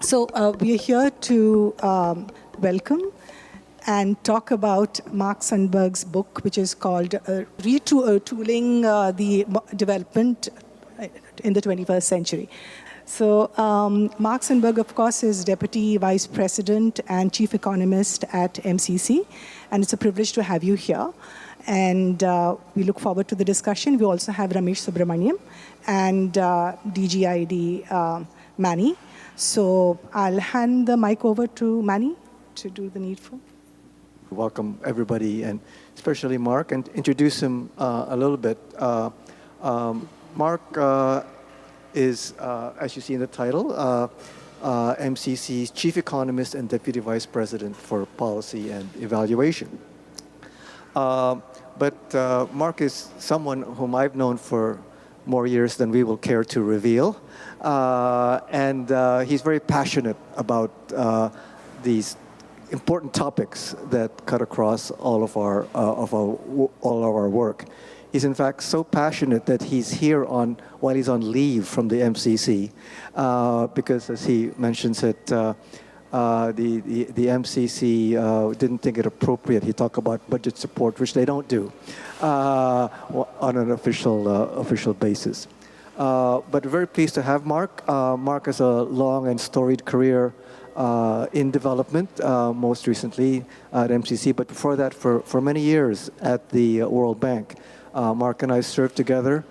So we are here to welcome and talk about Mark Sundberg's book, which is called Retooling the Development in the 21st Century. So Mark Sundberg, of course, is Deputy Vice President and Chief Economist at MCC, and it's a privilege to have you here. And we look forward to the discussion. We also have Ramesh Subramaniam and DGID Manny. So I'll hand the mic over to Manny to do the needful. Welcome everybody, and especially Mark, and introduce him a little bit. Mark is, as you see in the title, MCC's Chief Economist and Deputy Vice President for Policy and Evaluation. But Mark is someone whom I've known for more years than we will care to reveal. And he's very passionate about these important topics that cut across all of our work. He's in fact so passionate that he's here while he's on leave from the MCC, because as he mentions it, the MCC didn't think it appropriate. He talked about budget support, which they don't do on an official basis. But very pleased to have Mark. Mark has a long and storied career in development, most recently at MCC, but before that for many years at the World Bank. Mark and I served together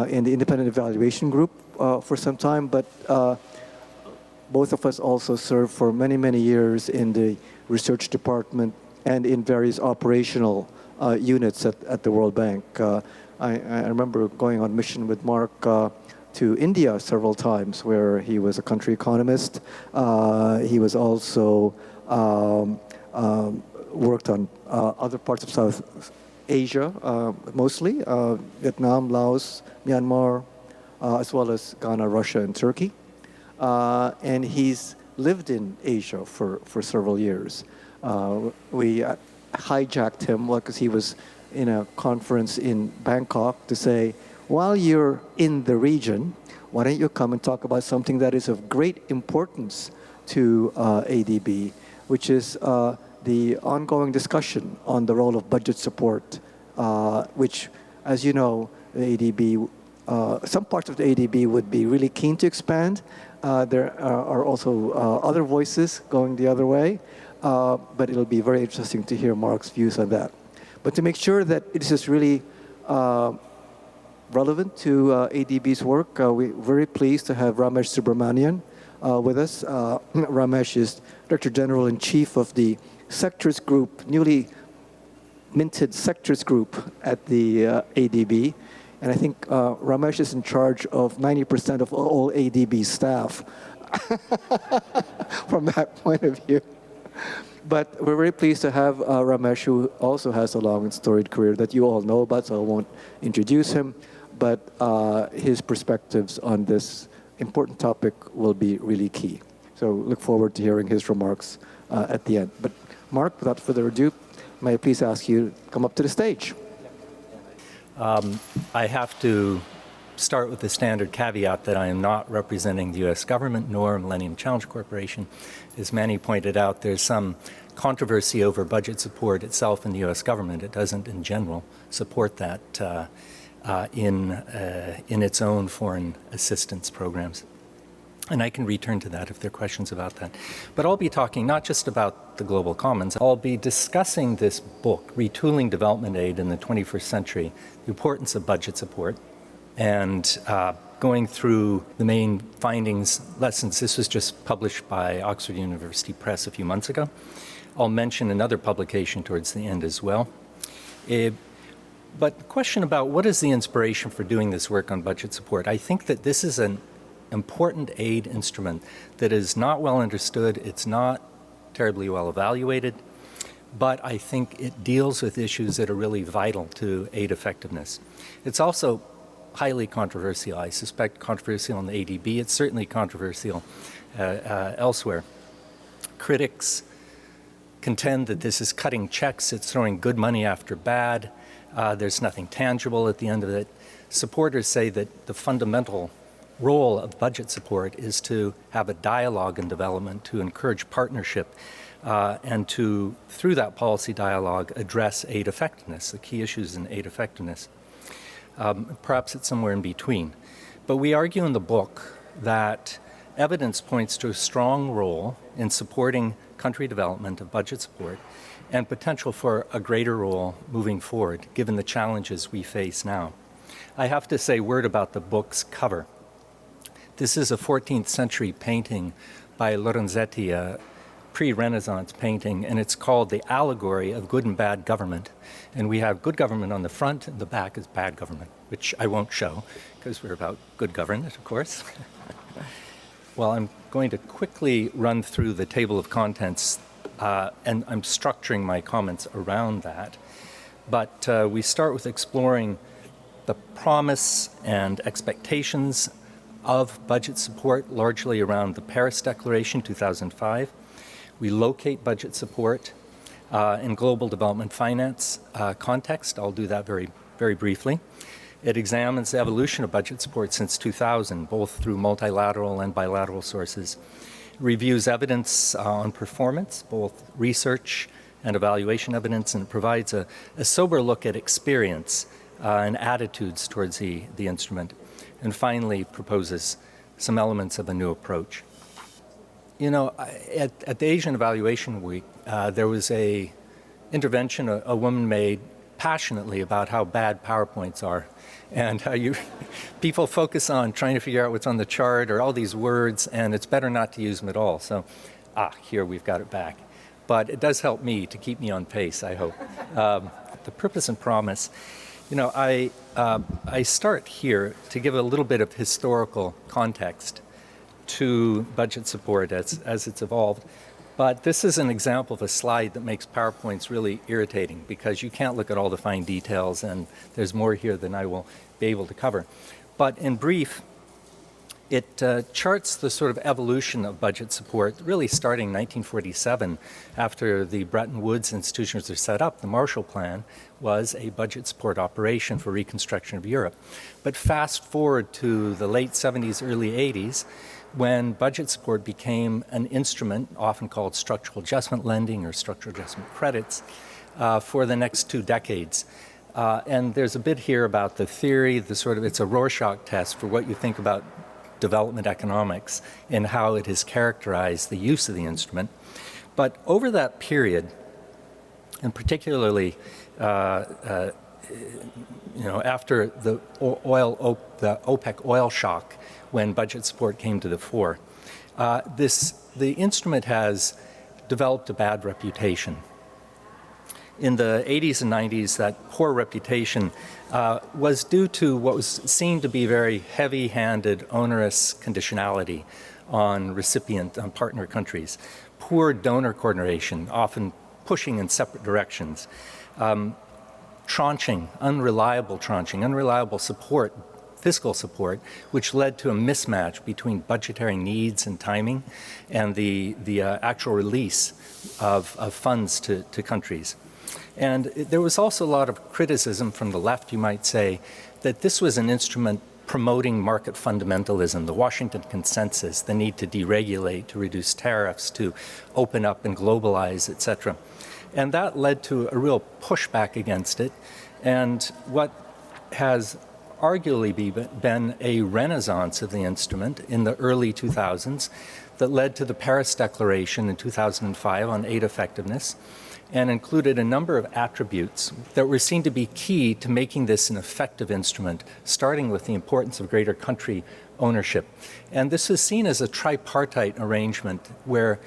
in the Independent Evaluation Group for some time, but both of us also served for many, many years in the research department and in various operational units at the World Bank. I remember going on mission with Mark to India several times, where he was a country economist. He was also worked on other parts of South Asia, mostly, Vietnam, Laos, Myanmar, as well as Ghana, Russia, and Turkey. And he's lived in Asia for several years. We hijacked him because he was in a conference in Bangkok to say, while you're in the region, why don't you come and talk about something that is of great importance to ADB, which is the ongoing discussion on the role of budget support, which, as you know, the ADB, some parts of the ADB would be really keen to expand. There are also other voices going the other way, but it'll be very interesting to hear Mark's views on that. But to make sure that it is really relevant to ADB's work, we're very pleased to have Ramesh Subramaniam with us. Ramesh is Director General and Chief of the Sectors Group, newly minted Sectors Group at the ADB. And I think Ramesh is in charge of 90% of all ADB staff from that point of view. But we're very pleased to have Ramesh, who also has a long and storied career that you all know about, so I won't introduce him. But his perspectives on this important topic will be really key. So look forward to hearing his remarks at the end. But Mark, without further ado, may I please ask you to come up to the stage? I have to start with the standard caveat that I am not representing the U.S. government nor Millennium Challenge Corporation. As Manny pointed out, there's some controversy over budget support itself in the U.S. government. It doesn't, in general, support that in its own foreign assistance programs. And I can return to that if there are questions about that. But I'll be talking not just about the global commons. I'll be discussing this book, Retooling Development Aid in the 21st Century, the importance of budget support, and going through the main findings, lessons. This was just published by Oxford University Press a few months ago. I'll mention another publication towards the end as well. But the question about what is the inspiration for doing this work on budget support, I think that this is an important aid instrument that is not well understood, it's not terribly well evaluated, but I think it deals with issues that are really vital to aid effectiveness. It's also highly controversial. I suspect controversial in the ADB. It's certainly controversial elsewhere. Critics contend that this is cutting checks, it's throwing good money after bad, there's nothing tangible at the end of it. Supporters say that the fundamental role of budget support is to have a dialogue in development, to encourage partnership, and to, through that policy dialogue, address aid effectiveness, the key issues in aid effectiveness. Perhaps it's somewhere in between. But we argue in the book that evidence points to a strong role in supporting country development of budget support and potential for a greater role moving forward, given the challenges we face now. I have to say a word about the book's cover. This is a 14th century painting by Lorenzetti, a pre-Renaissance painting, and it's called The Allegory of Good and Bad Government. And we have good government on the front, and the back is bad government, which I won't show, because we're about good government, of course. Well, I'm going to quickly run through the table of contents, and I'm structuring my comments around that. But we start with exploring the promise and expectations of budget support, largely around the Paris Declaration, 2005. We locate budget support in global development finance context. I'll do that very, very briefly. It examines the evolution of budget support since 2000, both through multilateral and bilateral sources. It reviews evidence on performance, both research and evaluation evidence, and it provides a sober look at experience and attitudes towards the instrument. And finally, proposes some elements of a new approach. You know, at the Asian Evaluation Week, there was a intervention a woman made passionately about how bad PowerPoints are, and how people focus on trying to figure out what's on the chart or all these words, and it's better not to use them at all. So, here we've got it back. But it does help me to keep me on pace, I hope. The purpose and promise. You know, I start here to give a little bit of historical context to budget support as it's evolved. But this is an example of a slide that makes PowerPoints really irritating, because you can't look at all the fine details, and there's more here than I will be able to cover. But in brief, it charts the sort of evolution of budget support, really starting 1947, after the Bretton Woods institutions were set up. The Marshall Plan was a budget support operation for reconstruction of Europe. But fast forward to the late 70s, early 80s, when budget support became an instrument, often called structural adjustment lending or structural adjustment credits, for the next 2 decades. And there's a bit here about the theory, it's a Rorschach test for what you think about development economics and how it has characterized the use of the instrument. But over that period, and particularly after the OPEC oil shock, when budget support came to the fore, the instrument has developed a bad reputation. In the 80s and 90s, that poor reputation was due to what was seen to be very heavy-handed, onerous conditionality on partner countries, poor donor coordination, often pushing in separate directions, tranching, unreliable support, fiscal support, which led to a mismatch between budgetary needs and timing and the actual release of funds to countries. And there was also a lot of criticism from the left, you might say, that this was an instrument promoting market fundamentalism, the Washington Consensus, the need to deregulate, to reduce tariffs, to open up and globalize, etc. And that led to a real pushback against it. And what has arguably been a renaissance of the instrument in the early 2000s that led to the Paris Declaration in 2005 on aid effectiveness, and included a number of attributes that were seen to be key to making this an effective instrument, starting with the importance of greater country ownership. And this was seen as a tripartite arrangement where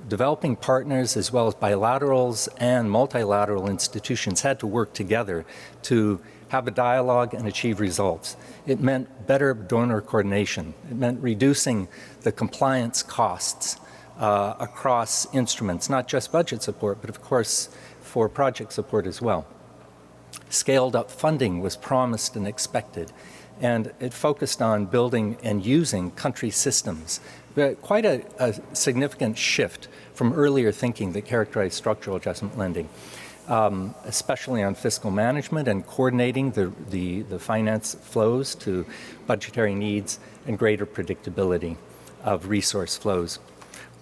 developing partners, as well as bilaterals and multilateral institutions, had to work together to have a dialogue and achieve results. It meant better donor coordination. It meant reducing the compliance costs across instruments, not just budget support, but of course for project support as well. Scaled up funding was promised and expected, and it focused on building and using country systems. But quite a significant shift from earlier thinking that characterized structural adjustment lending. especially on fiscal management and coordinating the finance flows to budgetary needs and greater predictability of resource flows.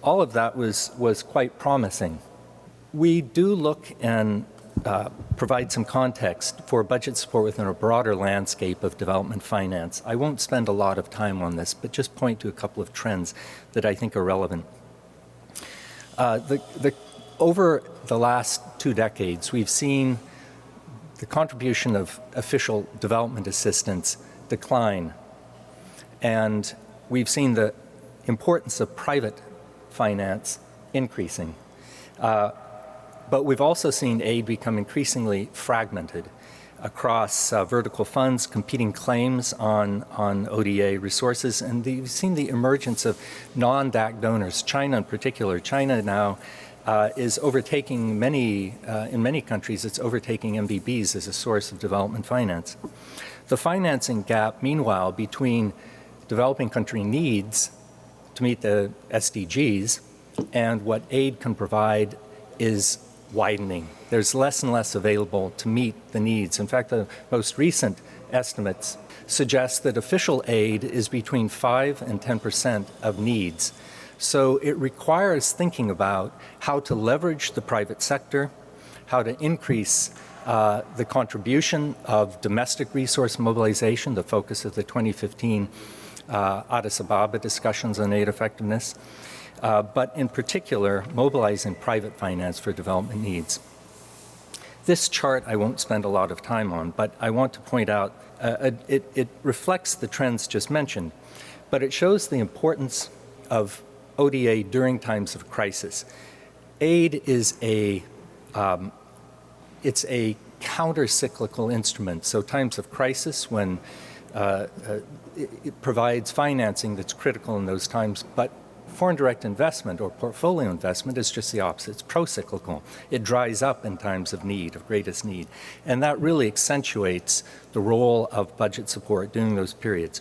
All of that was quite promising. We do look and provide some context for budget support within a broader landscape of development finance. I won't spend a lot of time on this, but just point to a couple of trends that I think are relevant. Over the last 2 decades, we've seen the contribution of official development assistance decline, and we've seen the importance of private finance increasing. But we've also seen aid become increasingly fragmented across vertical funds, competing claims on ODA resources, and we've seen the emergence of non-DAC donors. China in particular. China now is overtaking in many countries, it's overtaking MDBs as a source of development finance. The financing gap, meanwhile, between developing country needs to meet the SDGs and what aid can provide is widening. There's less and less available to meet the needs. In fact, the most recent estimates suggest that official aid is between 5 and 10% of needs. So it requires thinking about how to leverage the private sector, how to increase the contribution of domestic resource mobilization, the focus of the 2015 Addis Ababa discussions on aid effectiveness, but in particular, mobilizing private finance for development needs. This chart I won't spend a lot of time on, but I want to point out it reflects the trends just mentioned, but it shows the importance of ODA during times of crisis. Aid is it's a counter-cyclical instrument. So times of crisis when it provides financing that's critical in those times, but foreign direct investment or portfolio investment is just the opposite. It's pro-cyclical. It dries up in times of need, of greatest need. And that really accentuates the role of budget support during those periods.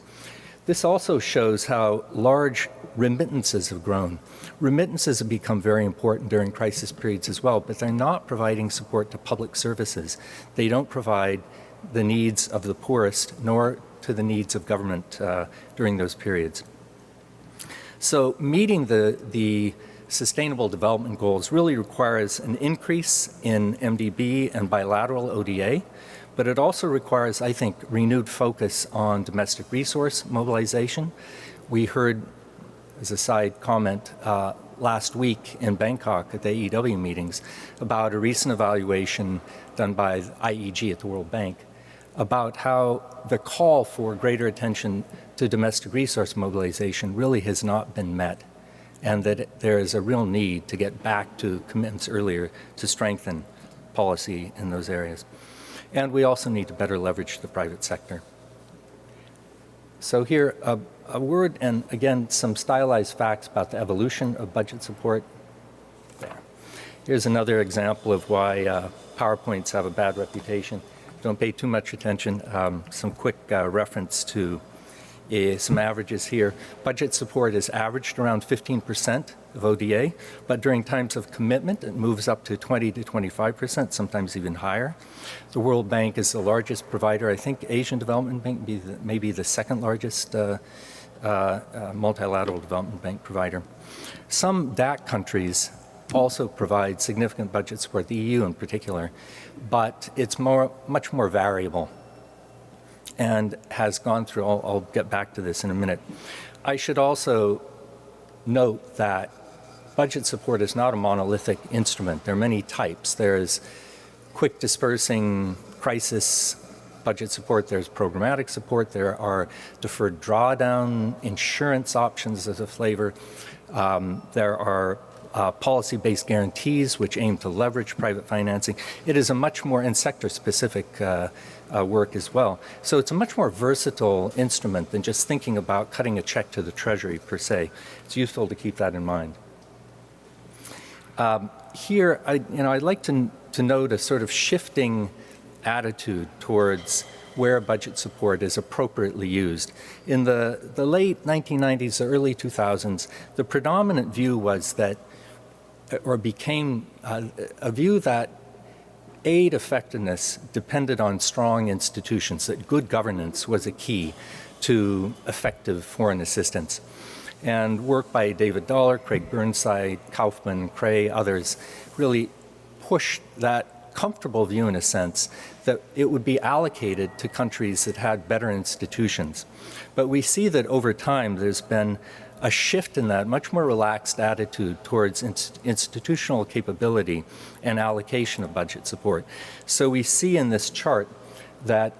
This also shows how large remittances have grown. Remittances have become very important during crisis periods as well, but they're not providing support to public services. They don't provide the needs of the poorest, nor to the needs of government during those periods. So meeting the Sustainable Development Goals really requires an increase in MDB and bilateral ODA, but it also requires, I think, renewed focus on domestic resource mobilization. We heard, as a side comment, last week in Bangkok at the AEW meetings about a recent evaluation done by IEG at the World Bank about how the call for greater attention to domestic resource mobilization really has not been met, and that there is a real need to get back to commitments earlier to strengthen policy in those areas. And we also need to better leverage the private sector. So here, a word and again, some stylized facts about the evolution of budget support. There. Here's another example of why PowerPoints have a bad reputation. Don't pay too much attention. Some quick reference to some averages here. Budget support is averaged around 15% of ODA, but during times of commitment, it moves up to 20 to 25%, sometimes even higher. The World Bank is the largest provider. I think Asian Development Bank may be the second largest multilateral development bank provider. Some DAC countries also provide significant budget support, the EU in particular, but it's much more variable and has gone through, I'll get back to this in a minute. I should also note that budget support is not a monolithic instrument. There are many types. There's quick dispersing crisis budget support, there's programmatic support, there are deferred drawdown insurance options as a flavor, there are policy-based guarantees which aim to leverage private financing. It is a much more, and sector-specific work as well. So it's a much more versatile instrument than just thinking about cutting a check to the Treasury per se. It's useful to keep that in mind. Here, I'd like to note a sort of shifting attitude towards where budget support is appropriately used. In the late 1990s, the early 2000s, the predominant view was that, or became a view that aid effectiveness depended on strong institutions, that good governance was a key to effective foreign assistance. And work by David Dollar, Craig Burnside, Kaufman, Cray, others really pushed that comfortable view, in a sense, that it would be allocated to countries that had better institutions. But we see that over time there's been a shift in that, much more relaxed attitude towards institutional capability and allocation of budget support. So we see in this chart that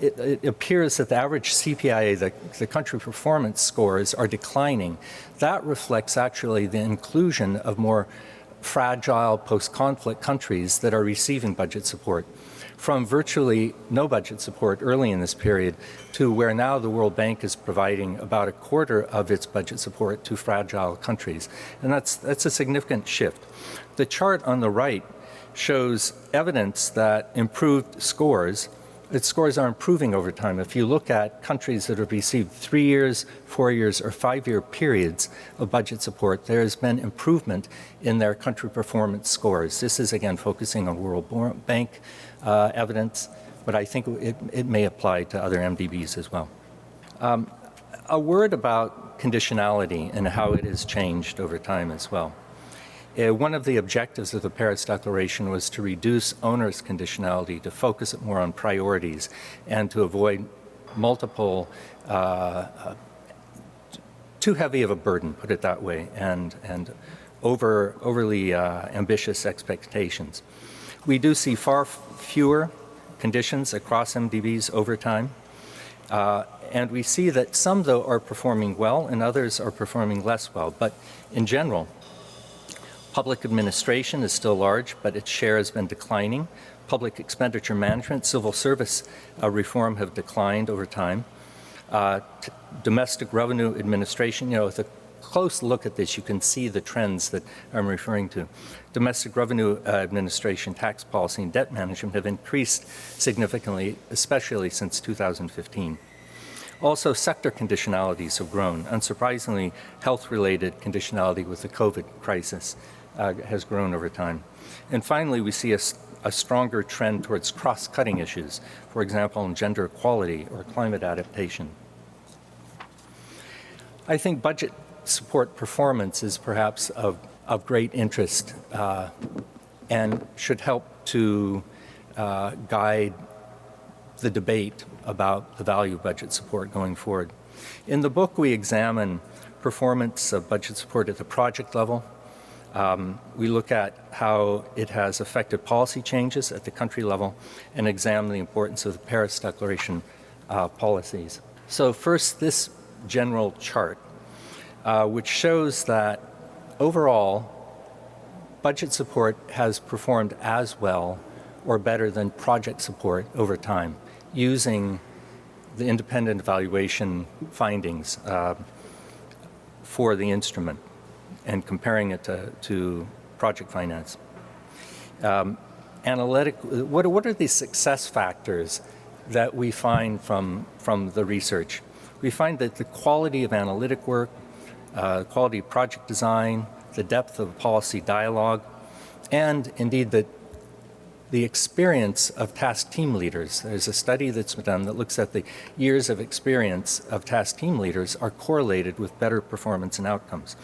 it appears that the average CPIA, the country performance scores, are declining. That reflects actually the inclusion of more fragile post-conflict countries that are receiving budget support, from virtually no budget support early in this period to where now the World Bank is providing about a quarter of its budget support to fragile countries. And that's a significant shift. The chart on the right shows evidence that improved scores, its scores are improving over time. If you look at countries that have received 3 years, 4 years, or 5-year periods of budget support, there has been improvement in their country performance scores. This is, again, focusing on World Bank evidence, but I think it may apply to other MDBs as well. A word about conditionality and how it has changed over time as well. One of the objectives of the Paris Declaration was to reduce onerous conditionality, to focus it more on priorities, and to avoid multiple, too heavy of a burden, put it that way, and overly ambitious expectations. We do see far fewer conditions across MDBs over time, and we see that some, though, are performing well and others are performing less well. But in general, public administration is still large, but its share has been declining. Public expenditure management, civil service reform have declined over time. Domestic revenue administration, with a close look at this, you can see the trends that I'm referring to. Domestic revenue administration, tax policy, and debt management have increased significantly, especially since 2015. Also, sector conditionalities have grown. Unsurprisingly, health-related conditionality with the COVID crisis has grown over time. And finally, we see a stronger trend towards cross-cutting issues, for example, in gender equality or climate adaptation. I think budget support performance is perhaps of great interest and should help to guide the debate about the value of budget support going forward. In the book, we examine performance of budget support at the project level. We look at how it has affected policy changes at the country level and examine the importance of the Paris Declaration policies. So first, this general chart, which shows that overall, budget support has performed as well or better than project support over time, using the independent evaluation findings for the instrument and comparing it to project finance. What are the success factors that we find from the research? We find that the quality of analytic work, quality of project design, the depth of policy dialogue, and indeed the experience of task team leaders. There's a study that's been done that looks at the years of experience of task team leaders are correlated with better performance and outcomes.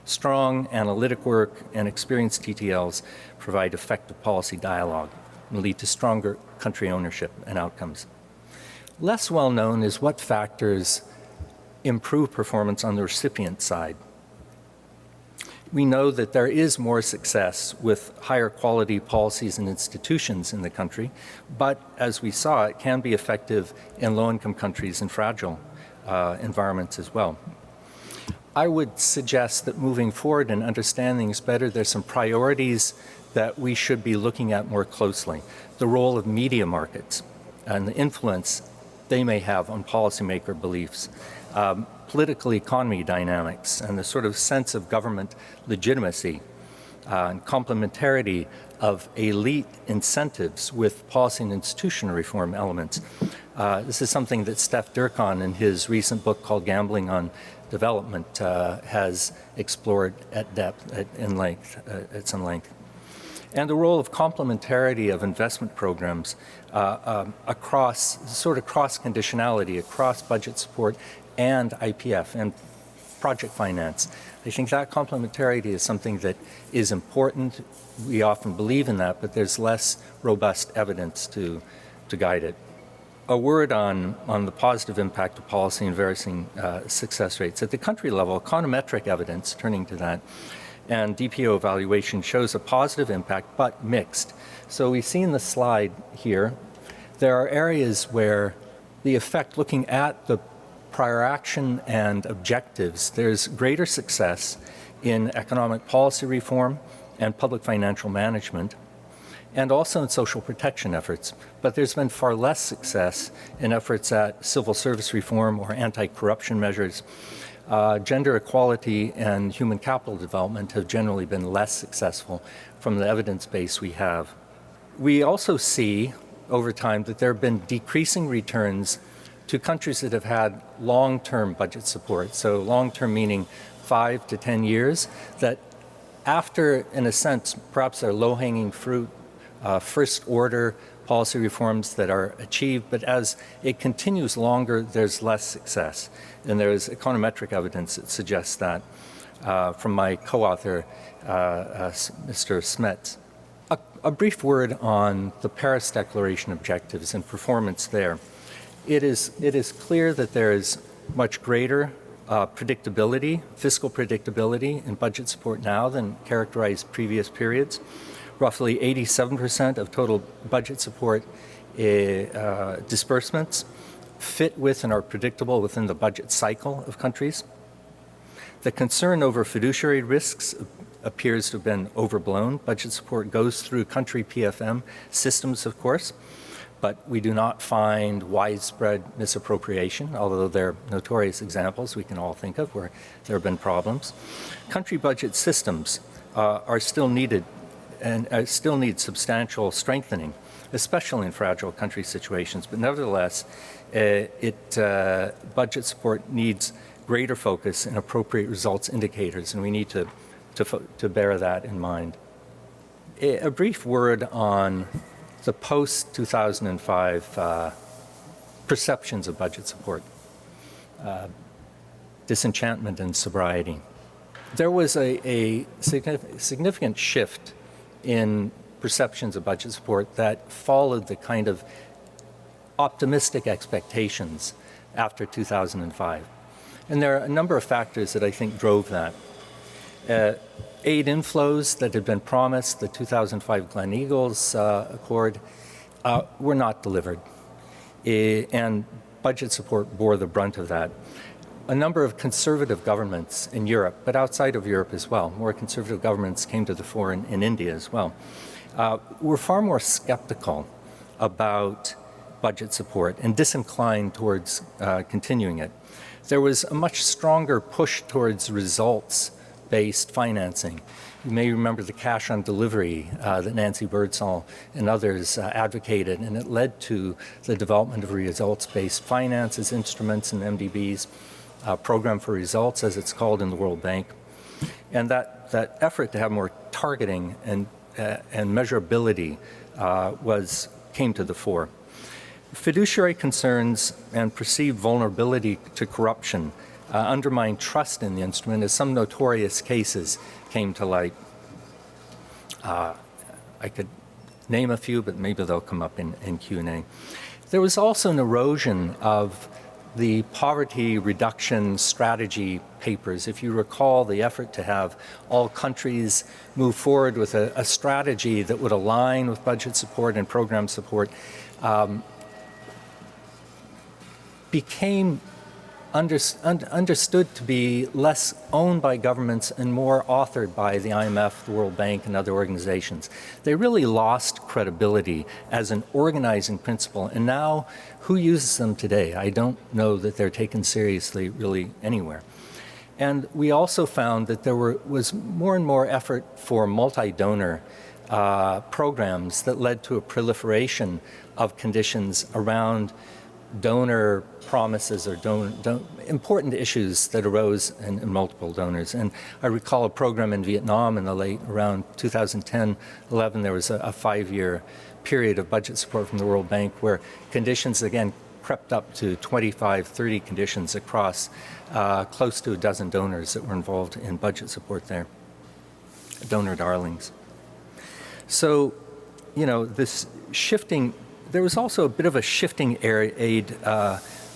Strong analytic work and experienced TTLs provide effective policy dialogue and lead to stronger country ownership and outcomes. Less well known is what factors improve performance on the recipient side. We know that there is more success with higher quality policies and institutions in the country, but as we saw, it can be effective in low-income countries and fragile environments as well. I would suggest that moving forward and understanding is better, there's some priorities that we should be looking at more closely. The role of media markets and the influence they may have on policymaker beliefs. Political economy dynamics and the sort of sense of government legitimacy and complementarity of elite incentives with policy and institutional reform elements. This is something that Steph Durkan in his recent book called Gambling on Development has explored at depth, at some length. and the role of complementarity of investment programs across sort of cross-conditionality, across budget support and IPF and project finance. I think that complementarity is something that is important. We often believe in that, but there's less robust evidence to guide it. A word on the positive impact of policy and varying success rates. At the country level, econometric evidence, turning to that, and DPO evaluation shows a positive impact, but mixed. So we see in the slide here, there are areas where the effect, looking at the prior action and objectives, there's greater success in economic policy reform and public financial management, and also in social protection efforts. But there's been far less success in efforts at civil service reform or anti-corruption measures. Gender equality and human capital development have generally been less successful from the evidence base we have. We also see over time that there have been decreasing returns to countries that have had long-term budget support. So long-term meaning 5 to 10 years, that after, in a sense, perhaps they're low-hanging fruit, first-order policy reforms that are achieved, but as it continues longer, there's less success. And there is econometric evidence that suggests that from my co-author, Mr. Smets. A brief word on the Paris Declaration objectives and performance there. It is clear that there is much greater predictability, fiscal predictability in budget support now than characterized previous periods. Roughly 87% of total budget support disbursements fit with and are predictable within the budget cycle of countries. The concern over fiduciary risks appears to have been overblown. Budget support goes through country PFM systems, of course, but we do not find widespread misappropriation, although there are notorious examples we can all think of where there have been problems. Country budget systems are still needed and still need substantial strengthening, especially in fragile country situations. But nevertheless, budget support needs greater focus and appropriate results indicators, and we need to bear that in mind. A brief word on the post-2005 perceptions of budget support, disenchantment and sobriety. There was a significant shift in perceptions of budget support that followed the kind of optimistic expectations after 2005. And there are a number of factors that I think drove that. Aid inflows that had been promised, the 2005 Gleneagles Accord, were not delivered. And budget support bore the brunt of that. A number of conservative governments in Europe, but outside of Europe as well, more conservative governments came to the fore in India as well, were far more skeptical about budget support and disinclined towards continuing it. There was a much stronger push towards results-based financing. You may remember the cash on delivery that Nancy Birdsall and others advocated, and it led to the development of results-based finance as instruments in MDBs, Program for Results, as it's called in the World Bank. And that effort to have more targeting and measurability came to the fore. Fiduciary concerns and perceived vulnerability to corruption undermined trust in the instrument as some notorious cases came to light. I could name a few, but maybe they'll come up in Q&A. There was also an erosion of the poverty reduction strategy papers. If you recall the effort to have all countries move forward with a strategy that would align with budget support and program support, became understood to be less owned by governments and more authored by the IMF, the World Bank, and other organizations. They really lost credibility as an organizing principle, and now who uses them today? I don't know that they're taken seriously really anywhere. And we also found that there was more and more effort for multi-donor programs that led to a proliferation of conditions around donor promises or important issues that arose in multiple donors. And I recall a program in Vietnam in the around 2010-11, there was a 5-year period of budget support from the World Bank where conditions, again, crept up to 25, 30 conditions across close to a dozen donors that were involved in budget support there, donor darlings. So, you know, this shifting, there was also a bit of a shifting aid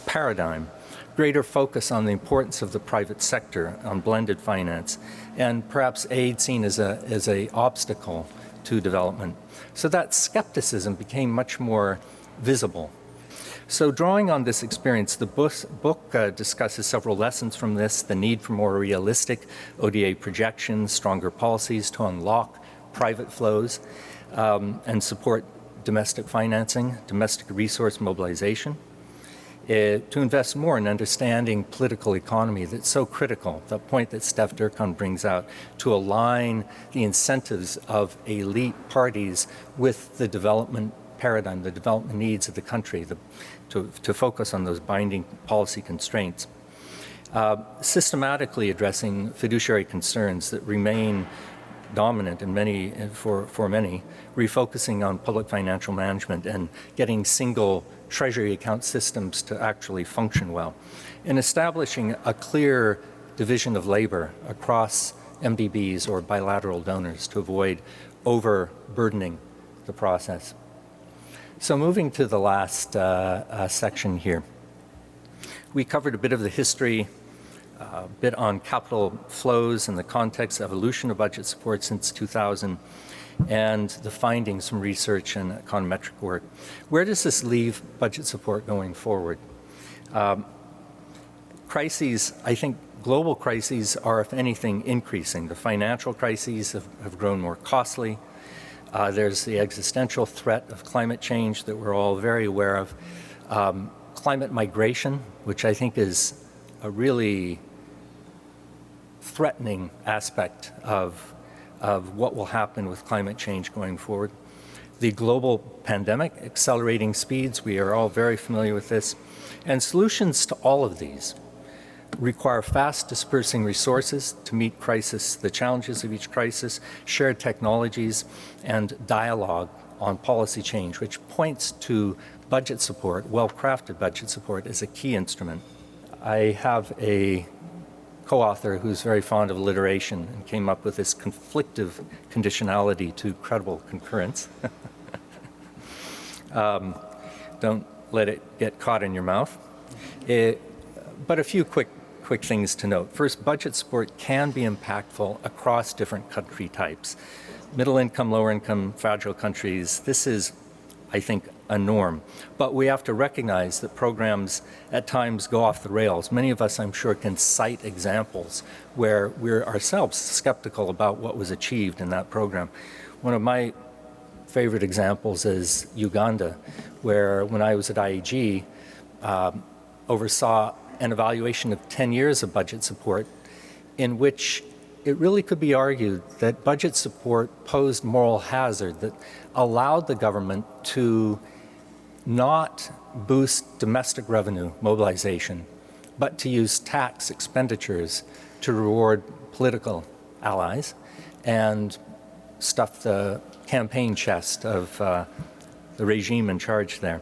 paradigm, greater focus on the importance of the private sector, on blended finance, and perhaps aid seen as a obstacle to development. So that skepticism became much more visible. So drawing on this experience, the book discusses several lessons from this: the need for more realistic ODA projections, stronger policies to unlock private flows and support domestic financing, domestic resource mobilization, to invest more in understanding political economy that's so critical, the point that Steph Durkan brings out, to align the incentives of elite parties with the development paradigm, the development needs of the country, to focus on those binding policy constraints. Systematically addressing fiduciary concerns that remain dominant in for many, refocusing on public financial management and getting single treasury account systems to actually function well, and establishing a clear division of labor across MDBs or bilateral donors to avoid overburdening the process. So moving to the last section here, we covered a bit of the history, a bit on capital flows in the context of evolution of budget support since 2000, and the findings from research and econometric work. Where does this leave budget support going forward? Crises, I think global crises are, if anything, increasing. The financial crises have grown more costly. There's the existential threat of climate change that we're all very aware of. Climate migration, which I think is a really threatening aspect of what will happen with climate change going forward. The global pandemic, accelerating speeds, we are all very familiar with this. And solutions to all of these require fast dispersing resources to meet the challenges of each crisis, shared technologies, and dialogue on policy change, which points to budget support, well-crafted budget support, as a key instrument. I have a co-author who's very fond of alliteration and came up with this conflictive conditionality to credible concurrence. Don't let it get caught in your mouth. But a few quick things to note. First, budget support can be impactful across different country types. Middle income, lower income, fragile countries, this is, I think, a norm. But we have to recognize that programs at times go off the rails. Many of us, I'm sure, can cite examples where we're ourselves skeptical about what was achieved in that program. One of my favorite examples is Uganda, where when I was at IEG, oversaw an evaluation of 10 years of budget support, in which it really could be argued that budget support posed moral hazard that allowed the government to not boost domestic revenue mobilization, but to use tax expenditures to reward political allies and stuff the campaign chest of the regime in charge there.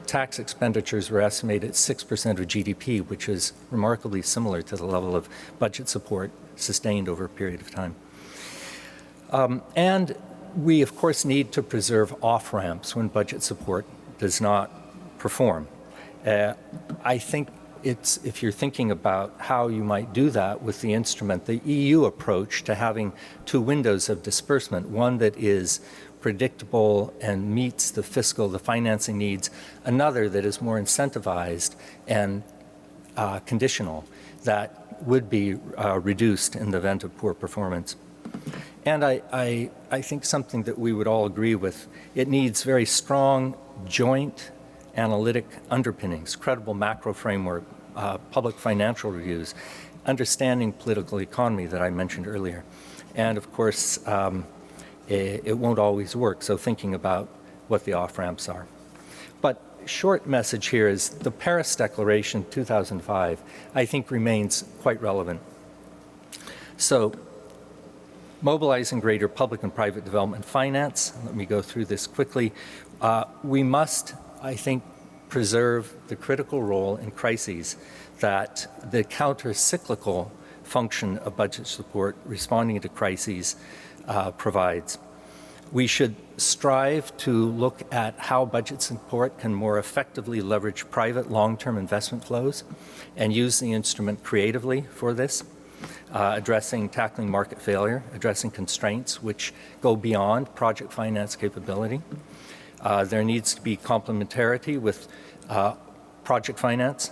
Tax expenditures were estimated at 6% of GDP, which is remarkably similar to the level of budget support sustained over a period of time. And we, of course, need to preserve off-ramps when budget support does not perform. I think if you're thinking about how you might do that with the instrument, the EU approach to having two windows of disbursement, one that is predictable and meets the financing needs, another that is more incentivized and conditional, that would be reduced in the event of poor performance. And I think something that we would all agree with, it needs very strong joint analytic underpinnings, credible macro framework, public financial reviews, understanding political economy that I mentioned earlier. And of course, it won't always work, so thinking about what the off-ramps are. But short message here is the Paris Declaration 2005, I think, remains quite relevant. So, mobilizing greater public and private development finance. Let me go through this quickly. We must, I think, preserve the critical role in crises that the counter-cyclical function of budget support responding to crises provides. We should strive to look at how budget support can more effectively leverage private long-term investment flows and use the instrument creatively for this, tackling market failure, addressing constraints which go beyond project finance capability. There needs to be complementarity with project finance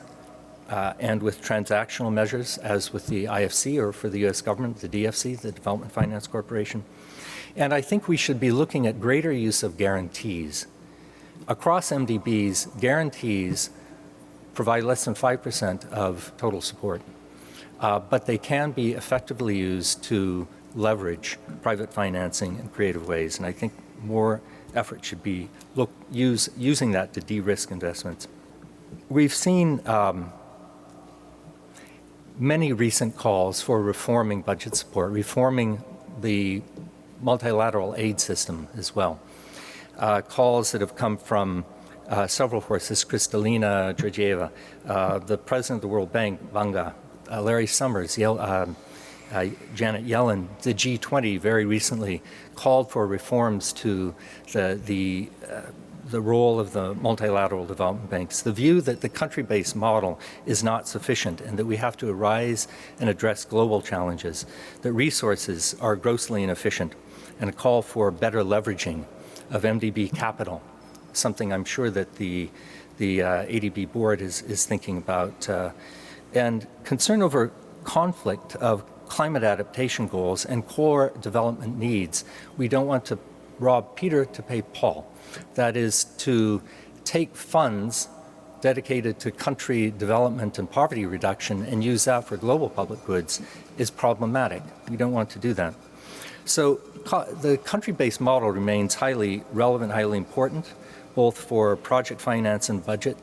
and with transactional measures, as with the IFC or for the U.S. government, the DFC, the Development Finance Corporation. And I think we should be looking at greater use of guarantees. Across MDBs, guarantees provide less than 5% of total support, but they can be effectively used to leverage private financing in creative ways. And I think more effort should be using that to de-risk investments. We've seen many recent calls for reforming budget support, reforming the multilateral aid system as well. Calls that have come from several forces, Kristalina Georgieva, the president of the World Bank, Vanga, Larry Summers, Janet Yellen, the G20 very recently called for reforms to the role of the multilateral development banks. The view that the country-based model is not sufficient and that we have to arise and address global challenges, that resources are grossly inefficient, and a call for better leveraging of MDB capital, something I'm sure that the ADB board is thinking about, and concern over conflict of climate adaptation goals and core development needs. We don't want to rob Peter to pay Paul. That is, to take funds dedicated to country development and poverty reduction and use that for global public goods is problematic. We don't want to do that. So the country-based model remains highly relevant, highly important, both for project finance and budget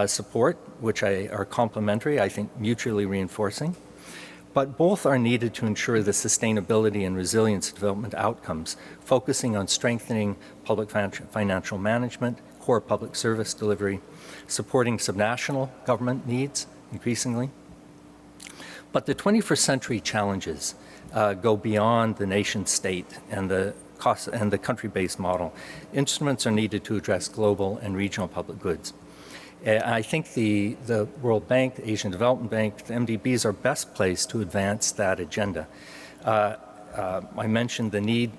support, which are complementary, I think mutually reinforcing. But both are needed to ensure the sustainability and resilience of development outcomes, focusing on strengthening public financial management, core public service delivery, supporting subnational government needs increasingly. But the 21st century challenges go beyond the nation state and the cost and the country-based model. Instruments are needed to address global and regional public goods. I think the World Bank, the Asian Development Bank, the MDBs are best placed to advance that agenda. I mentioned the need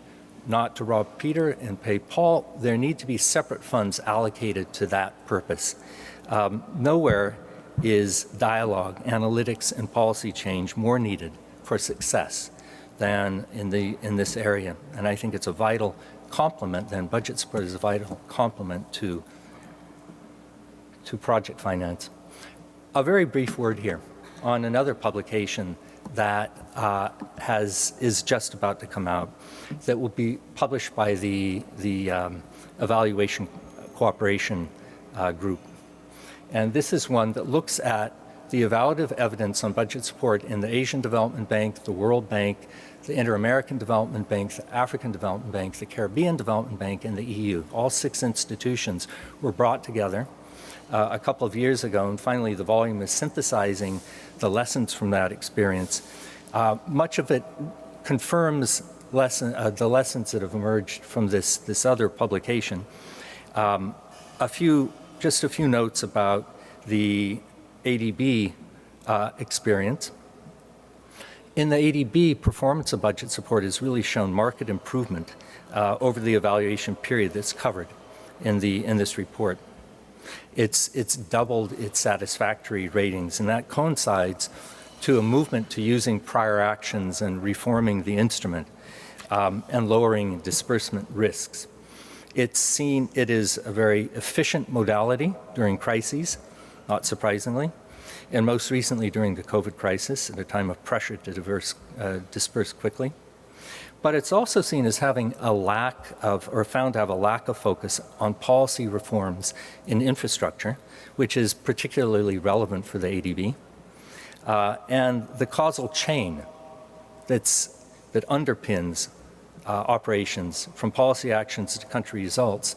not to rob Peter and pay Paul. There need to be separate funds allocated to that purpose. Nowhere is dialogue, analytics, and policy change more needed for success than in this area. And I think it's a vital complement, then budget support is a vital complement to project finance. A very brief word here on another publication that is just about to come out, that will be published by the Evaluation Cooperation Group. And this is one that looks at the evaluative evidence on budget support in the Asian Development Bank, the World Bank, the Inter-American Development Bank, the African Development Bank, the Caribbean Development Bank, and the EU. All 6 institutions were brought together a couple of years ago, and finally the volume is synthesizing the lessons from that experience. Much of it confirms the lessons that have emerged from this other publication. Just a few notes about the ADB experience. In the ADB, performance of budget support has really shown marked improvement over the evaluation period that's covered in this report. It's doubled its satisfactory ratings, and that coincides to a movement to using prior actions and reforming the instrument and lowering disbursement risks. It is a very efficient modality during crises, not surprisingly, and most recently during the COVID crisis at a time of pressure to disperse quickly. But it's also seen as having a lack of, or found to have a lack of focus on policy reforms in infrastructure, which is particularly relevant for the ADB, and the causal chain that underpins operations from policy actions to country results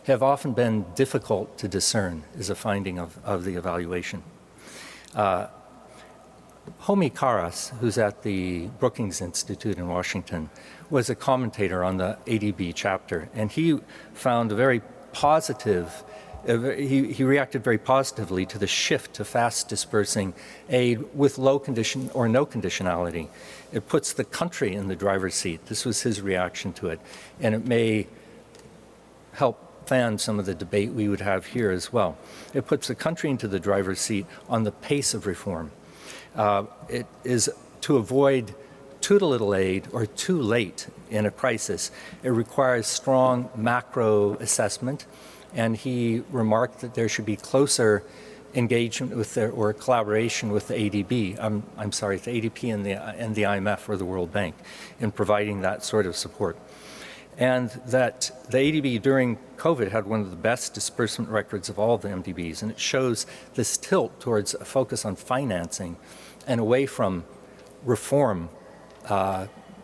have often been difficult to discern, is a finding of the evaluation. Homi Karas, who's at the Brookings Institute in Washington, was a commentator on the ADB chapter, and he found a very positive, he reacted very positively to the shift to fast dispersing aid with low condition or no conditionality. It puts the country in the driver's seat. This was his reaction to it, and it may help fan some of the debate we would have here as well. It puts the country into the driver's seat on the pace of reform. It is to avoid too little aid or too late in a crisis. It requires strong macro assessment, and he remarked that there should be closer engagement with or collaboration with the ADB. I'm sorry, the ADB and the IMF or the World Bank in providing that sort of support. And that the ADB during COVID had one of the best disbursement records of all the MDBs, and it shows this tilt towards a focus on financing and away from reform,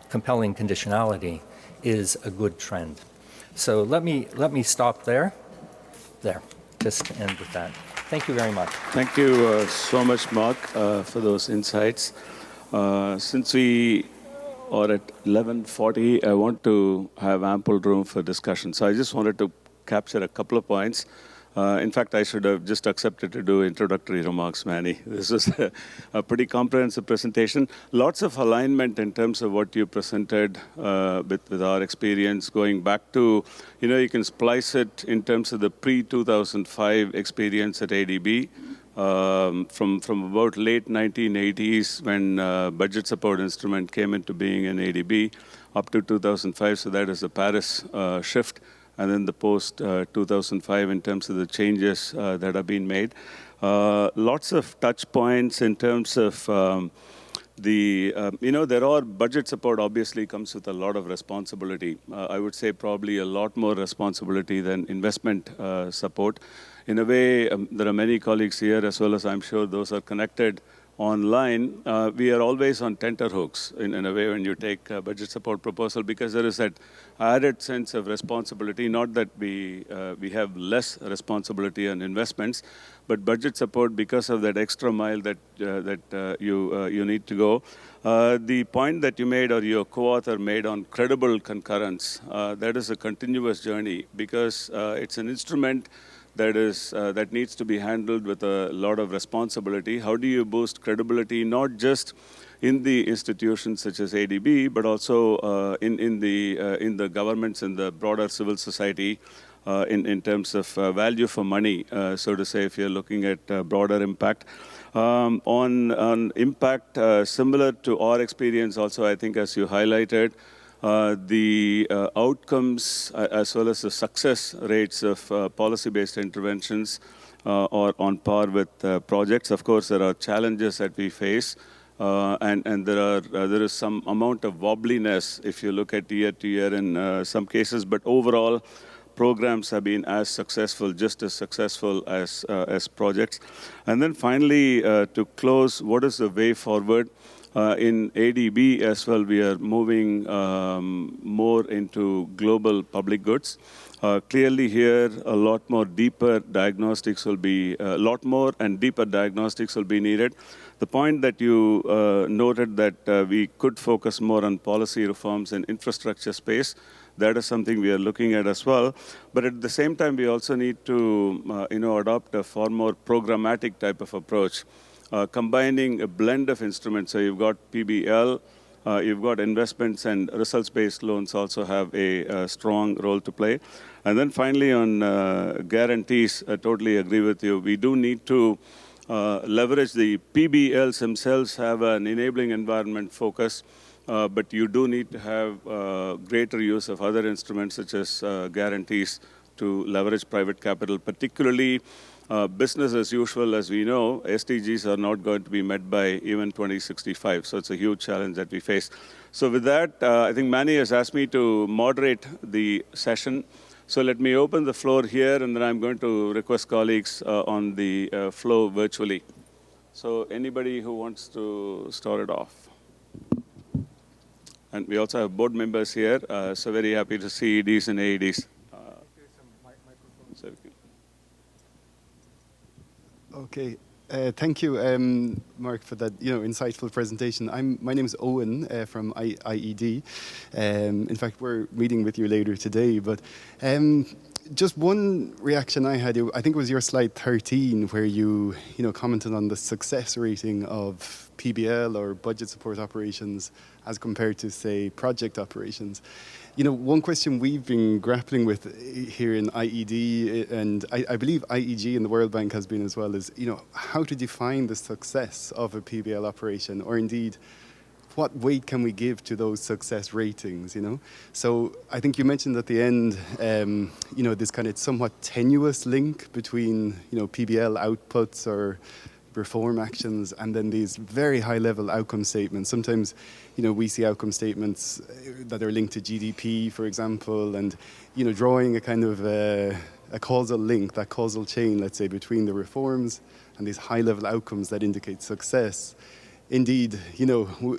compelling conditionality is a good trend. So let me stop there, just to end with that. Thank you very much. Thank you so much, Mark, for those insights. Since we are at 11:40, I want to have ample room for discussion. So I just wanted to capture a couple of points. In fact, I should have just accepted to do introductory remarks, Manny. This was a pretty comprehensive presentation. Lots of alignment in terms of what you presented with our experience, going back to, you can splice it in terms of the pre-2005 experience at ADB, from about late 1980s when budget support instrument came into being in ADB up to 2005. So that is the Paris shift. And then the post-2005 in terms of the changes that have been made. Lots of touch points in terms of there are budget support obviously comes with a lot of responsibility. I would say probably a lot more responsibility than investment support. In a way, there are many colleagues here, as well as I'm sure those are connected online. We are always on tenterhooks in a way when you take a budget support proposal, because there is that added sense of responsibility. Not that we have less responsibility on investments, but budget support, because of that extra mile that you need to go. The point that you made, or your co-author made, on credible concurrence, that is a continuous journey, because it's an instrument that needs to be handled with a lot of responsibility. How do you boost credibility, not just in the institutions such as ADB, but also in the governments and the broader civil society in terms of value for money, so to say, if you're looking at broader impact. On impact, similar to our experience also, I think, as you highlighted, the outcomes as well as the success rates of policy-based interventions are on par with projects. Of course, there are challenges that we face, and there is some amount of wobbliness if you look at year to year in some cases, but overall, programs have been as successful, just as successful as projects. And then finally, to close, what is the way forward? In ADB as well, we are moving more into global public goods. Clearly here, a lot more deeper diagnostics will be, needed. The point that you noted that we could focus more on policy reforms in infrastructure space, that is something we are looking at as well. But at the same time, we also need to adopt a far more programmatic type of approach. Combining a blend of instruments. So you've got PBL, you've got investments, and results-based loans also have a strong role to play. And then finally on guarantees, I totally agree with you. We do need to leverage the PBLs themselves, have an enabling environment focus, but you do need to have greater use of other instruments such as guarantees to leverage private capital, particularly business as usual, as we know, SDGs are not going to be met by even 2065. So it's a huge challenge that we face. So with that, I think Manny has asked me to moderate the session. So let me open the floor here, and then I'm going to request colleagues on the floor virtually. So anybody who wants to start it off? And we also have board members here, so very happy to see EDs and AEDs. Okay, thank you, Mark, for that insightful presentation. My name is Owen from IED. In fact, we're meeting with you later today, but just one reaction I had, I think it was your slide 13, where you commented on the success rating of PBL or budget support operations as compared to, say, project operations. One question we've been grappling with here in IED, and I believe IEG and the World Bank has been as well, is how to define the success of a PBL operation, or indeed, what weight can we give to those success ratings, So I think you mentioned at the end, this kind of somewhat tenuous link between, PBL outputs or reform actions and then these very high-level outcome statements. Sometimes, we see outcome statements that are linked to GDP, for example, and, drawing a kind of a causal link, that causal chain, let's say, between the reforms and these high-level outcomes that indicate success. Indeed,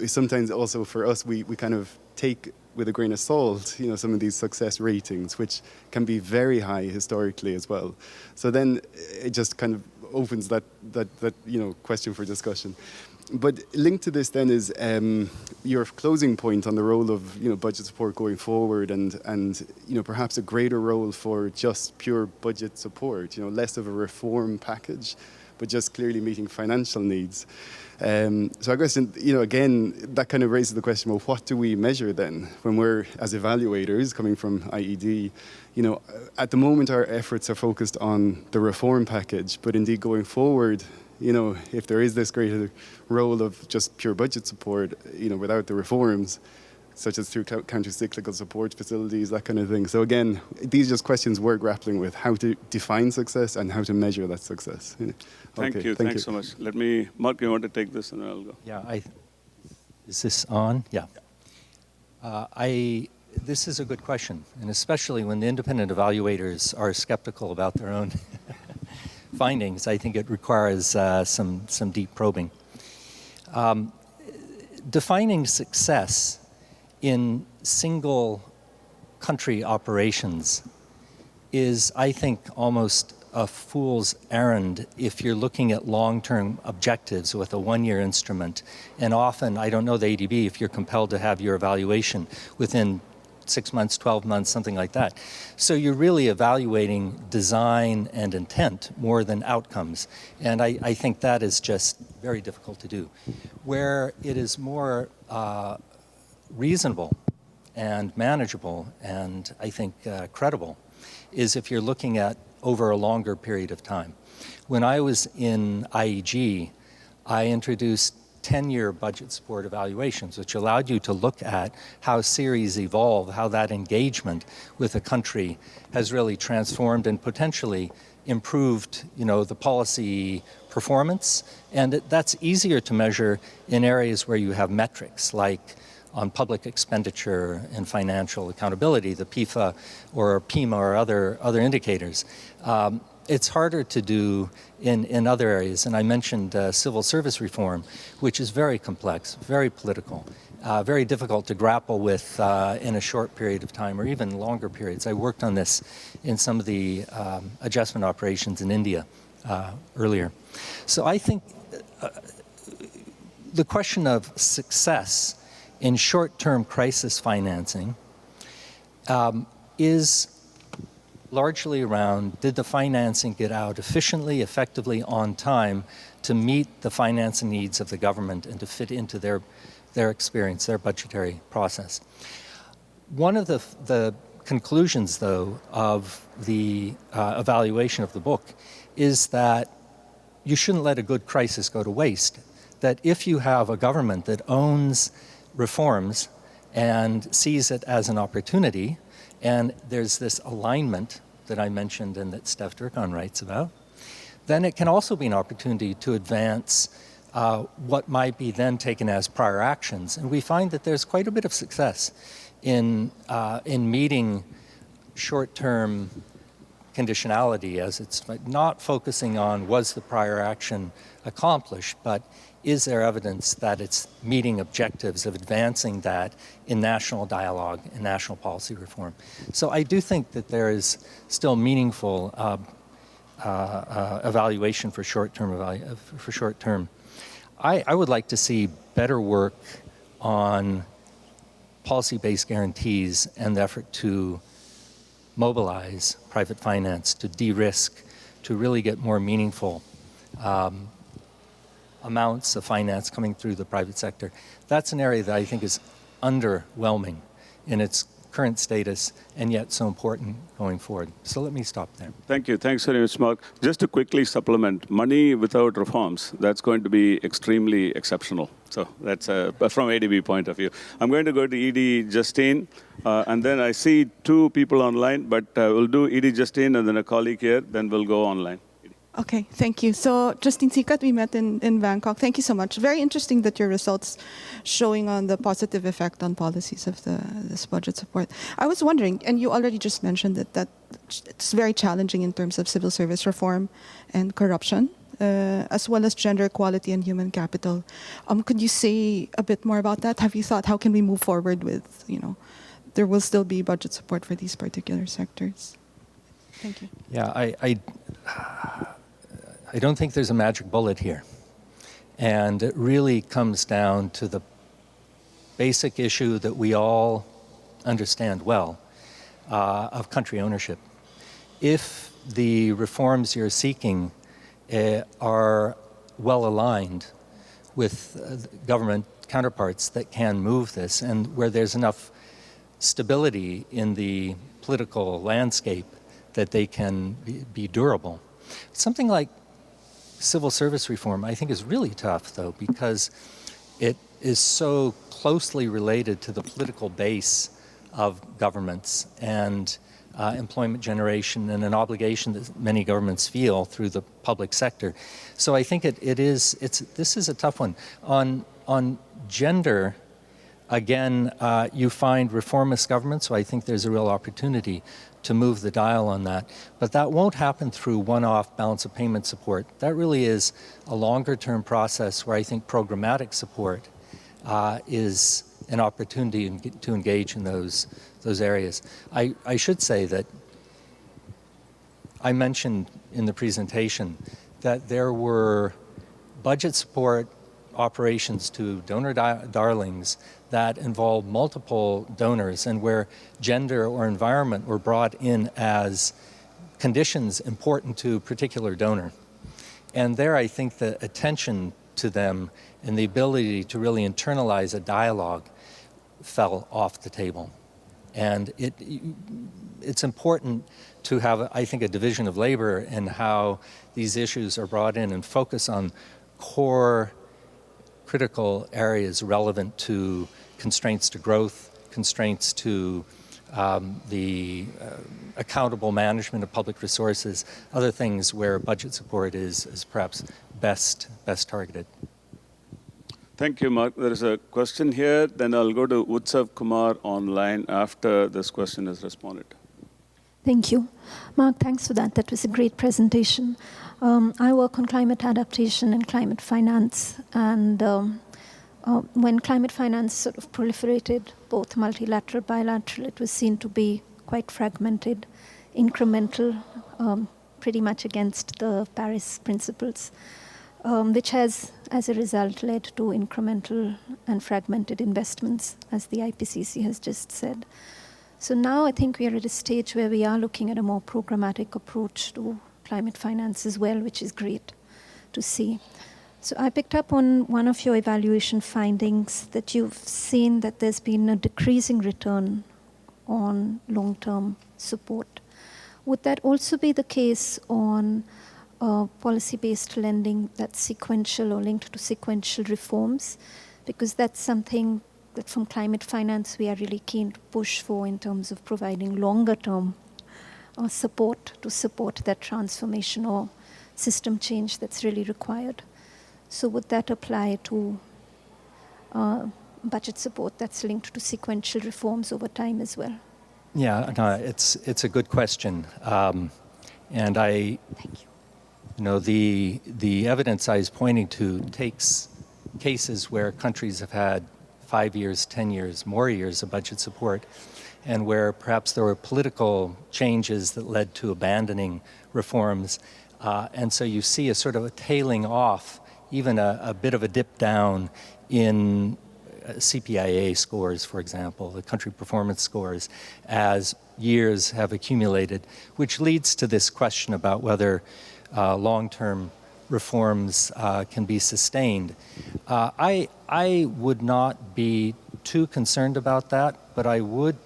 sometimes also for us, we kind of take with a grain of salt, some of these success ratings, which can be very high historically as well. So then it just kind of opens that question for discussion. But linked to this then is your closing point on the role of budget support going forward, and perhaps a greater role for just pure budget support, less of a reform package, but just clearly meeting financial needs. So I guess, again, that kind of raises the question, well, what do we measure then when we're, as evaluators coming from IED, at the moment our efforts are focused on the reform package, but indeed going forward, if there is this greater role of just pure budget support, without the reforms, such as through counter-cyclical support facilities, that kind of thing. So again, these are just questions we're grappling with, how to define success and how to measure that success. Thank you. Thanks so much. Let me, Mark, you want to take this and then I'll go. Yeah, is this on? Yeah. This is a good question, and especially when the independent evaluators are skeptical about their own findings, I think it requires some deep probing. Defining success in single country operations is, I think, almost a fool's errand if you're looking at long-term objectives with a one-year instrument. And often, I don't know the ADB, if you're compelled to have your evaluation within 6 months, 12 months, something like that. So you're really evaluating design and intent more than outcomes. And I think that is just very difficult to do. Where it is more reasonable and manageable and I think credible is if you're looking at over a longer period of time. When I was in IEG, I introduced 10-year budget support evaluations, which allowed you to look at how series evolve, how that engagement with a country has really transformed and potentially improved, the policy performance. And that's easier to measure in areas where you have metrics, like on public expenditure and financial accountability, the PIFA or PIMA or other indicators. It's harder to do in other areas, and I mentioned civil service reform, which is very complex, very political, very difficult to grapple with in a short period of time or even longer periods. I worked on this in some of the adjustment operations in India earlier. So I think the question of success in short-term crisis financing is largely around, did the financing get out efficiently, effectively, on time to meet the financing needs of the government and to fit into their experience, their budgetary process. One of the conclusions, though, of the evaluation of the book is that you shouldn't let a good crisis go to waste. That if you have a government that owns reforms and sees it as an opportunity, and there's this alignment that I mentioned and that Steph Durkan writes about, then it can also be an opportunity to advance what might be then taken as prior actions. And we find that there's quite a bit of success in meeting short-term conditionality, as it's not focusing on was the prior action accomplished, but is there evidence that it's meeting objectives of advancing that in national dialogue and national policy reform. So I do think that there is still meaningful evaluation for short-term. I would like to see better work on policy-based guarantees and the effort to mobilize private finance, to de-risk, to really get more meaningful amounts of finance coming through the private sector. That's an area that I think is underwhelming in its current status and yet so important going forward. So let me stop there. Thank you. Thanks very much, Mark. Just to quickly supplement, money without reforms, that's going to be extremely exceptional. So that's from ADB point of view. I'm going to go to ED Justine, and then I see two people online, but we'll do ED Justine and then a colleague here, then we'll go online. Okay, thank you. So Justine Sikat, we met in Bangkok. Thank you so much. Very interesting that your results showing on the positive effect on policies of this budget support. I was wondering, and you already just mentioned that it's very challenging in terms of civil service reform and corruption, as well as gender equality and human capital. Could you say a bit more about that? Have you thought, how can we move forward with, there will still be budget support for these particular sectors? Thank you. Yeah, I don't think there's a magic bullet here. And it really comes down to the basic issue that we all understand well of country ownership. If the reforms you're seeking are well aligned with government counterparts that can move this, and where there's enough stability in the political landscape that they can be durable. Something like civil service reform, I think, is really tough, though, because it is so closely related to the political base of governments and employment generation and an obligation that many governments feel through the public sector. So I think this is a tough one. On gender, again, you find reformist governments, so I think there's a real opportunity to move the dial on that. But that won't happen through one-off balance of payment support. That really is a longer-term process where I think programmatic support is an opportunity to engage in those areas. I should say that I mentioned in the presentation that there were budget support operations to donor darlings that involve multiple donors and where gender or environment were brought in as conditions important to a particular donor. And there I think the attention to them and the ability to really internalize a dialogue fell off the table. And it's important to have, I think, a division of labor in how these issues are brought in and focus on core critical areas relevant to constraints to growth, constraints to the accountable management of public resources, other things where budget support is perhaps best targeted. Thank you, Mark. There is a question here. Then I'll go to Utsav Kumar online after this question is responded. Thank you. Mark, thanks for that. That was a great presentation. I work on climate adaptation and climate finance. And when climate finance sort of proliferated, both multilateral, bilateral, it was seen to be quite fragmented, incremental, pretty much against the Paris principles, which has, as a result, led to incremental and fragmented investments, as the IPCC has just said. So now I think we are at a stage where we are looking at a more programmatic approach to climate finance as well, which is great to see. So I picked up on one of your evaluation findings that you've seen that there's been a decreasing return on long-term support. Would that also be the case on policy-based lending that's sequential or linked to sequential reforms? Because that's something that from climate finance we are really keen to push for in terms of providing longer-term support to support that transformation or system change that's really required. So would that apply to budget support that's linked to sequential reforms over time as well? Yeah, no, it's a good question. And Thank you. the evidence I was pointing to takes cases where countries have had 5 years, 10 years, more years of budget support, and where perhaps there were political changes that led to abandoning reforms. And so you see a sort of a tailing off, even a bit of a dip down in CPIA scores, for example, the country performance scores, as years have accumulated, which leads to this question about whether long-term reforms can be sustained. I would not be too concerned about that, but I would,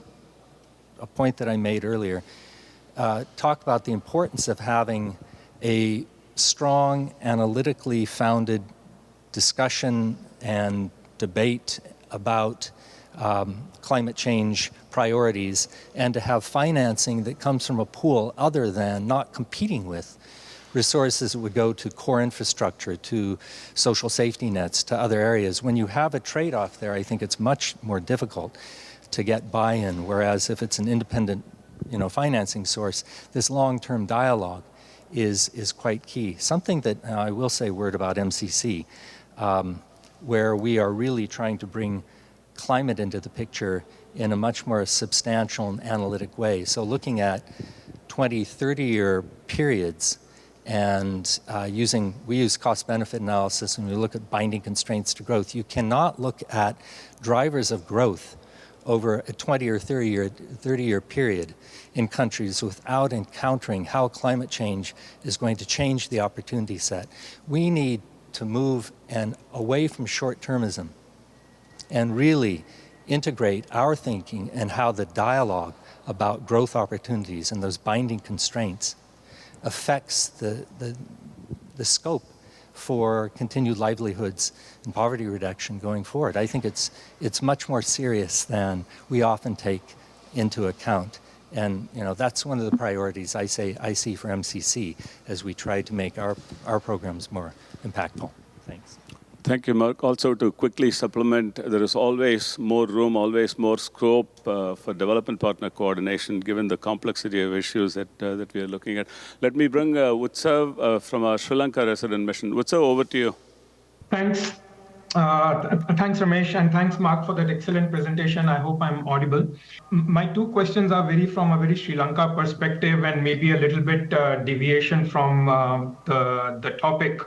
a point that I made earlier, talk about the importance of having a strong, analytically founded discussion and debate about climate change priorities, and to have financing that comes from a pool other than, not competing with, resources that would go to core infrastructure, to social safety nets, to other areas. When you have a trade-off there, I think it's much more difficult to get buy-in, whereas if it's an independent financing source, this long-term dialogue is quite key. Something that I will say a word about MCC, where we are really trying to bring climate into the picture in a much more substantial and analytic way. So looking at 20, 30-year periods, and we use cost-benefit analysis when we look at binding constraints to growth. You cannot look at drivers of growth over a 20 or 30-year period in countries without encountering how climate change is going to change the opportunity set. We need to move away from short-termism and really integrate our thinking and how the dialogue about growth opportunities and those binding constraints affects the scope for continued livelihoods and poverty reduction going forward. I think it's much more serious than we often take into account. And that's one of the priorities I see for MCC as we try to make our programs more impactful. Thanks. Thank you, Mark. Also, to quickly supplement, there is always more room, always more scope for development partner coordination, given the complexity of issues that we are looking at. Let me bring Utsav from our Sri Lanka resident mission. Utsav, over to you. Thanks. Thanks, Ramesh, and thanks, Mark, for that excellent presentation. I hope I'm audible. My two questions are from a very Sri Lanka perspective, and maybe a little bit deviation from the topic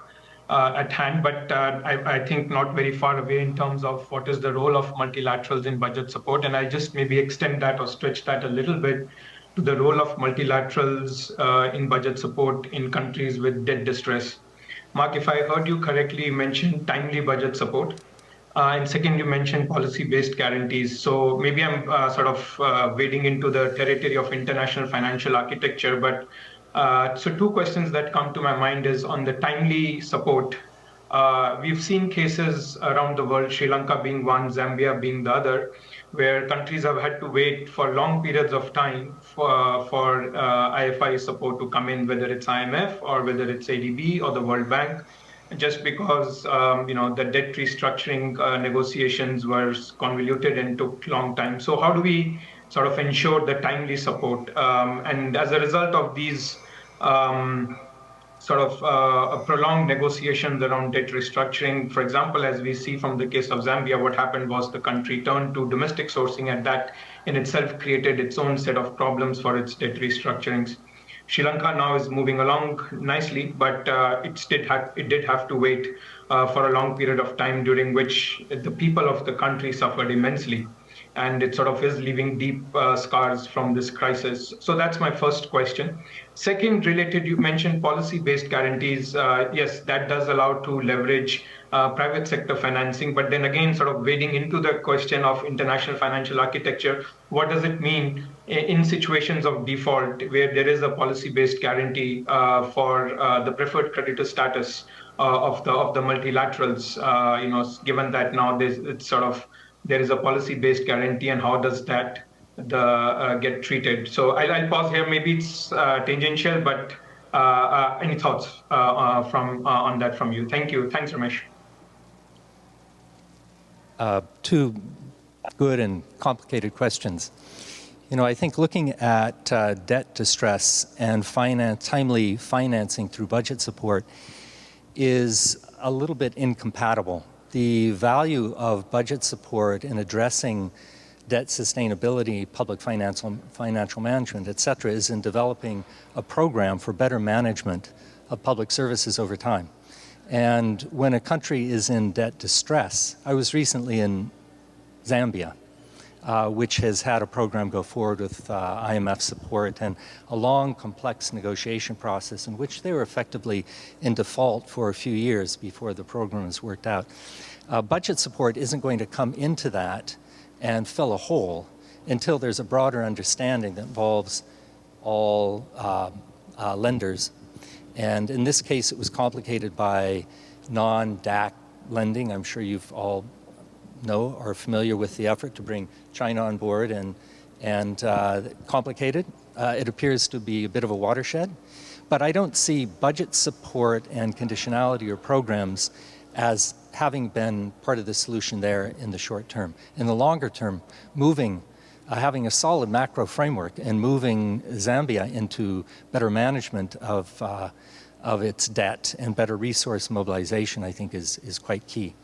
at hand, but I think not very far away in terms of what is the role of multilaterals in budget support. And I just maybe extend that or stretch that a little bit to the role of multilaterals in budget support in countries with debt distress. Mark, if I heard you correctly, you mentioned timely budget support. And second, you mentioned policy-based guarantees. So maybe I'm sort of wading into the territory of international financial architecture, but so two questions that come to my mind is on the timely support. We've seen cases around the world, Sri Lanka being one, Zambia being the other, where countries have had to wait for long periods of time for IFI support to come in, whether it's IMF or whether it's ADB or the World Bank, just because the debt restructuring negotiations were convoluted and took long time. So how do we sort of ensure the timely support? And as a result of these prolonged negotiations around debt restructuring, for example, as we see from the case of Zambia, what happened was the country turned to domestic sourcing, and that in itself created its own set of problems for its debt restructurings. Sri Lanka now is moving along nicely, but it did have to wait for a long period of time, during which the people of the country suffered immensely. And it sort of is leaving deep scars from this crisis. So that's my first question. Second, related, you mentioned policy-based guarantees. Yes, that does allow to leverage private sector financing, but then again, sort of wading into the question of international financial architecture, what does it mean in situations of default where there is a policy-based guarantee for the preferred creditor status of the multilaterals, given that now there is a policy-based guarantee, and how does that get treated? So I'll pause here. Maybe it's tangential, but Any thoughts on that from you? Thank you. Thanks, Ramesh. Two good and complicated questions. I think looking at debt distress and timely financing through budget support is a little bit incompatible. The value of budget support in addressing debt sustainability, public financial management, et cetera, is in developing a program for better management of public services over time. And when a country is in debt distress, I was recently in Zambia, which has had a program go forward with IMF support and a long, complex negotiation process in which they were effectively in default for a few years before the program was worked out. Budget support isn't going to come into that and fill a hole until there's a broader understanding that involves all lenders. And in this case, it was complicated by non-DAC lending. I'm sure you've all are familiar with the effort to bring China on board and complicated. It appears to be a bit of a watershed. But I don't see budget support and conditionality or programs as having been part of the solution there in the short term. In the longer term, having a solid macro framework and moving Zambia into better management of its debt and better resource mobilization, I think is quite key.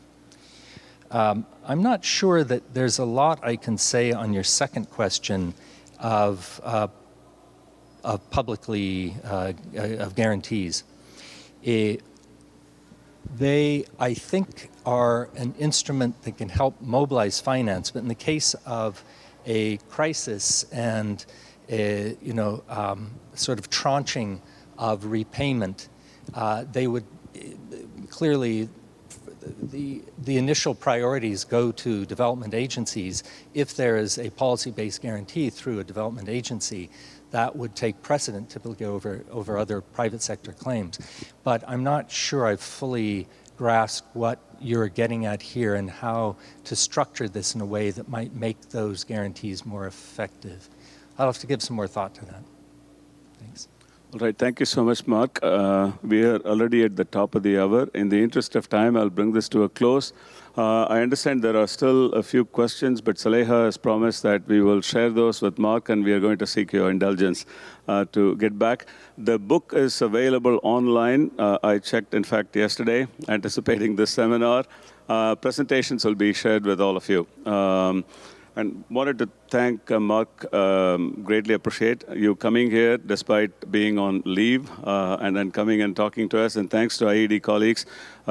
I'm not sure that there's a lot I can say on your second question of guarantees. They, I think, are an instrument that can help mobilize finance, but in the case of a crisis and sort of tranching of repayment, they would clearly, the initial priorities go to development agencies. If there is a policy-based guarantee through a development agency, that would take precedent typically over other private sector claims. But I'm not sure I've fully grasped what you're getting at here and how to structure this in a way that might make those guarantees more effective. I'll have to give some more thought to that. Thanks. All right, thank you so much, Mark. We are already at the top of the hour. In the interest of time, I'll bring this to a close. I understand there are still a few questions, but Saleha has promised that we will share those with Mark, and we are going to seek your indulgence to get back. The book is available online. I checked, in fact, yesterday, anticipating this seminar. Presentations will be shared with all of you. And wanted to thank Mark, greatly appreciate you coming here despite being on leave and then coming and talking to us. And thanks to IED colleagues.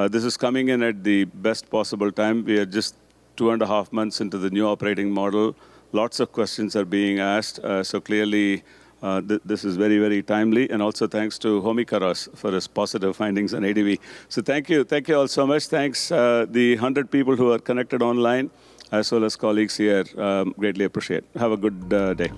This is coming in at the best possible time. We are just 2.5 months into the new operating model. Lots of questions are being asked. So clearly, this is very, very timely. And also thanks to Homi Karas for his positive findings on ADB. So thank you all so much. Thanks the 100 people who are connected online, as well as colleagues here. Greatly appreciate. Have a good day.